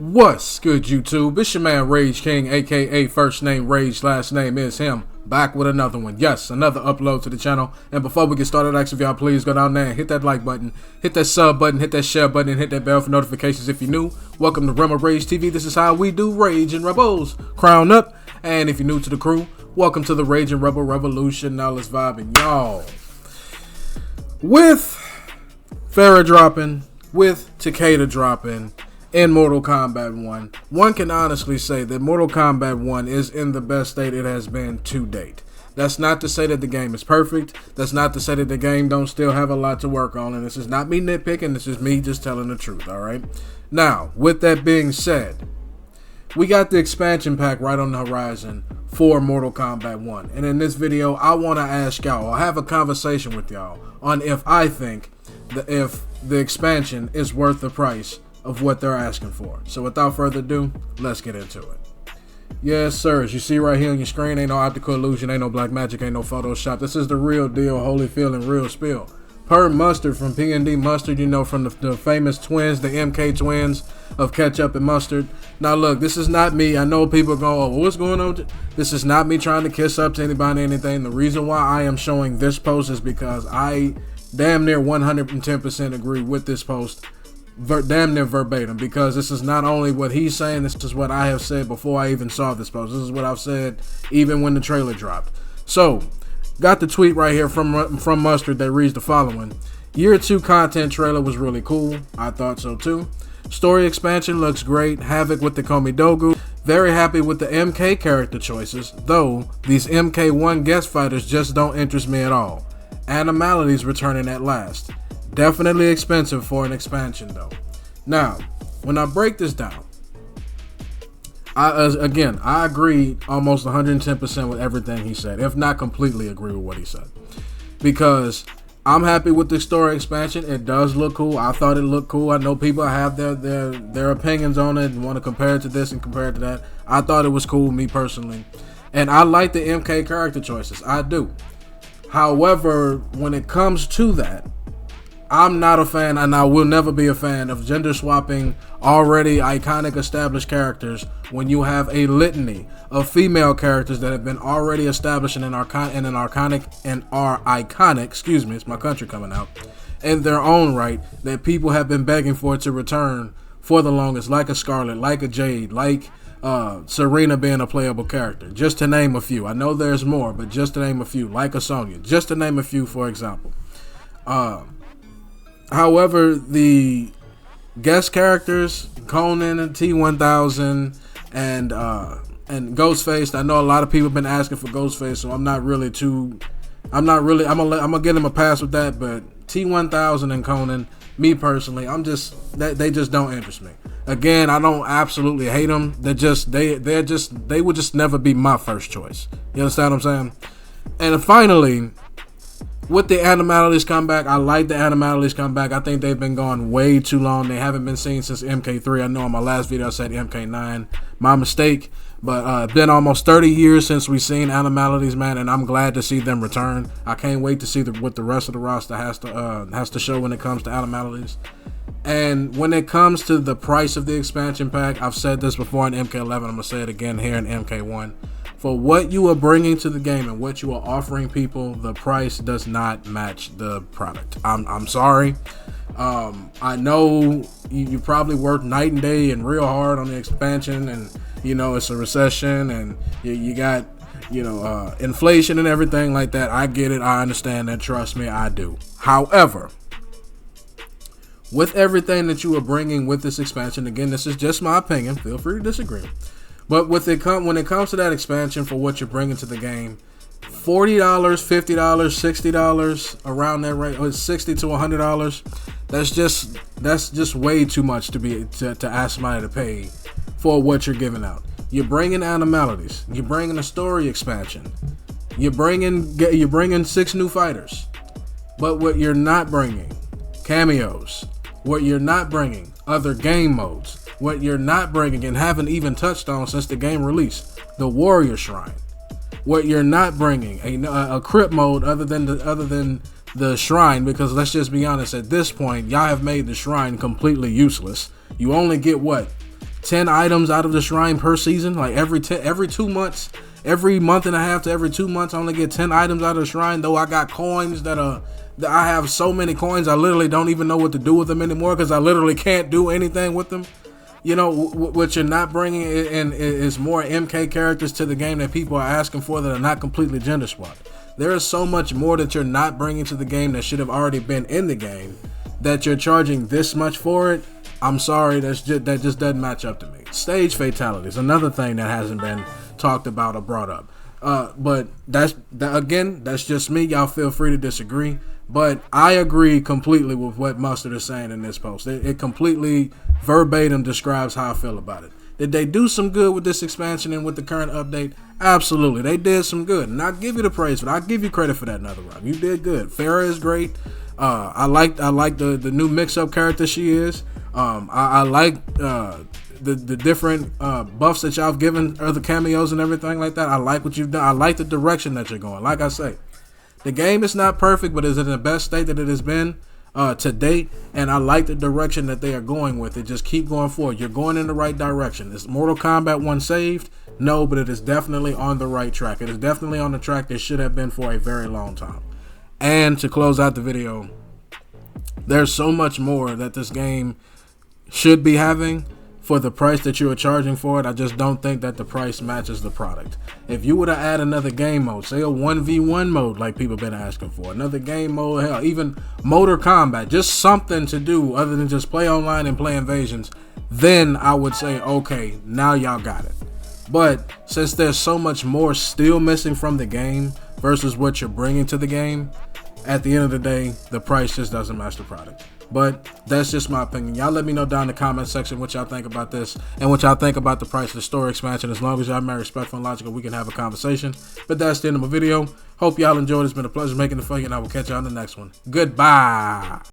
What's good, YouTube? It's your man Rage King, aka first name Rage, last name is him. Back with another one. Yes, another upload to the channel. And before we get started, I ask if y'all please go down there and hit that like button, hit that sub button, hit that share button, and hit that bell for notifications if you're new. Welcome to Rema Rage TV. This is how we do Rage and Rebels. Crown up. And if you're new to the crew, welcome to the Rage and Rebel Revolution. Now let's vibe, and y'all. With Farrah dropping, with Takeda dropping, in Mortal Kombat 1, one can honestly say that Mortal Kombat 1 is in the best state it has been to date. That's not to say that the game is perfect. That's not to say that the game don't still have a lot to work on. And this is not me nitpicking. This is me just telling the truth, alright? Now, with that being said, we got the expansion pack right on the horizon for Mortal Kombat 1. And in this video, I want to ask y'all, or have a conversation with y'all, on if I think if the expansion is worth the price of what they're asking for. So without further ado, let's get into it. Yes, sir. As you see right here on your screen, ain't no optical illusion, ain't no black magic, ain't no Photoshop. This is the real deal, holy feeling, real spill. Per Mustard from P&D Mustard, you know, from the famous twins, the MK twins of ketchup and mustard. Now look, this is not me. I know people go, oh, what's going on? This is not me trying to kiss up to anybody or anything. The reason why I am showing this post is because I damn near 110% agree with this post. Damn near verbatim, because this is not only what he's saying, this is what I have said before I even saw this post. This is what I've said even when the trailer dropped. So, got the tweet right here from Mustard that reads the following. Year 2 content trailer was really cool. I thought so too. Story expansion looks great. Havoc with the Komidogu. Very happy with the MK character choices, though these MK1 guest fighters just don't interest me at all. Animalities returning at last. Definitely expensive for an expansion though. Now, when I break this down, I agree almost 110% with everything he said, if not completely agree with what he said. Because I'm happy with the story expansion. It does look cool. I thought it looked cool. I know people have their opinions on it and want to compare it to this and compare it to that. I thought it was cool, me personally. And I like the MK character choices. I do. However, when it comes to that, I'm not a fan, and I will never be a fan of gender swapping already iconic established characters when you have a litany of female characters that have been already established and are iconic, excuse me, it's my country coming out, in their own right, that people have been begging for it to return for the longest, like a Scarlet, like a Jade, like Serena being a playable character, just to name a few. I know there's more, but just to name a few, like a Sonya, just to name a few, for example. However, the guest characters, Conan and T-1000 and Ghostface, I know a lot of people have been asking for Ghostface, so I'm gonna give him a pass with that, but T-1000 and Conan, me personally, they just don't interest me. Again, I don't absolutely hate them. They would just never be my first choice. You understand what I'm saying? And finally, with the Animalities comeback, I like the Animalities comeback. I think they've been gone way too long. They haven't been seen since MK3. I know in my last video I said MK9. My mistake. But it's been almost 30 years since we've seen Animalities, man, and I'm glad to see them return. I can't wait to see what the rest of the roster has to show when it comes to Animalities. And when it comes to the price of the expansion pack, I've said this before in MK11. I'm going to say it again here in MK1. For what you are bringing to the game and what you are offering people, the price does not match the product. I'm sorry. I know you probably worked night and day and real hard on the expansion, and you know it's a recession, and you got inflation and everything like that. I get it. I understand that. Trust me, I do. However, with everything that you are bringing with this expansion, again, this is just my opinion. Feel free to disagree. But when it comes to that expansion for what you're bringing to the game, $40, $50, $60, around that rate, or $60 to $100, that's just way too much to ask somebody to pay for what you're giving out. You're bringing Animalities, you're bringing a story expansion, you're bringing 6 new fighters, but what you're not bringing, cameos, what you're not bringing, other game modes. What you're not bringing and haven't even touched on since the game release, the Warrior Shrine. What you're not bringing, a crypt mode other than the shrine, because let's just be honest, at this point, y'all have made the shrine completely useless. You only get what? 10 items out of the shrine per season. Like every 2 months, every month and a half to every 2 months, I only get 10 items out of the shrine. Though I got coins that I have so many coins, I literally don't even know what to do with them anymore because I literally can't do anything with them. You know, what you're not bringing in is more MK characters to the game that people are asking for that are not completely gender swapped. There is so much more that you're not bringing to the game that should have already been in the game that you're charging this much for it. I'm sorry, that just doesn't match up to me. Stage fatalities, another thing that hasn't been talked about or brought up. But that's just me. Y'all feel free to disagree. But I agree completely with what Mustard is saying in this post. It completely verbatim describes how I feel about it. Did they do some good with this expansion and with the current update? Absolutely, they did some good, and I'll give you the praise for that. I'll give you credit for that, Another Rock. You did good. Farrah is great. I like the new mix-up character she is. I like the different buffs that y'all have given her, the cameos and everything like that. I like what you've done. I like the direction that you're going. Like I say, the game is not perfect, but is in the best state that it has been to date, and I like the direction that they are going with it. Just keep going forward. You're going in the right direction. Is Mortal Kombat 1 saved? No, but it is definitely on the right track. It is definitely on the track that should have been for a very long time. And to close out the video, there's so much more that this game should be having for the price that you are charging for it. I just don't think that the price matches the product. If you were to add another game mode, say a 1v1 mode like people been asking for, another game mode, hell, even Motor Combat, just something to do other than just play online and play invasions, then I would say, okay, now y'all got it. But since there's so much more still missing from the game versus what you're bringing to the game, at the end of the day, the price just doesn't match the product. But that's just my opinion. Y'all let me know down in the comment section what y'all think about this and what y'all think about the price of the story expansion. As long as y'all remain respectful and logical, we can have a conversation. But that's the end of my video. Hope y'all enjoyed. It's been a pleasure making it for you, and I will catch y'all on the next one. Goodbye.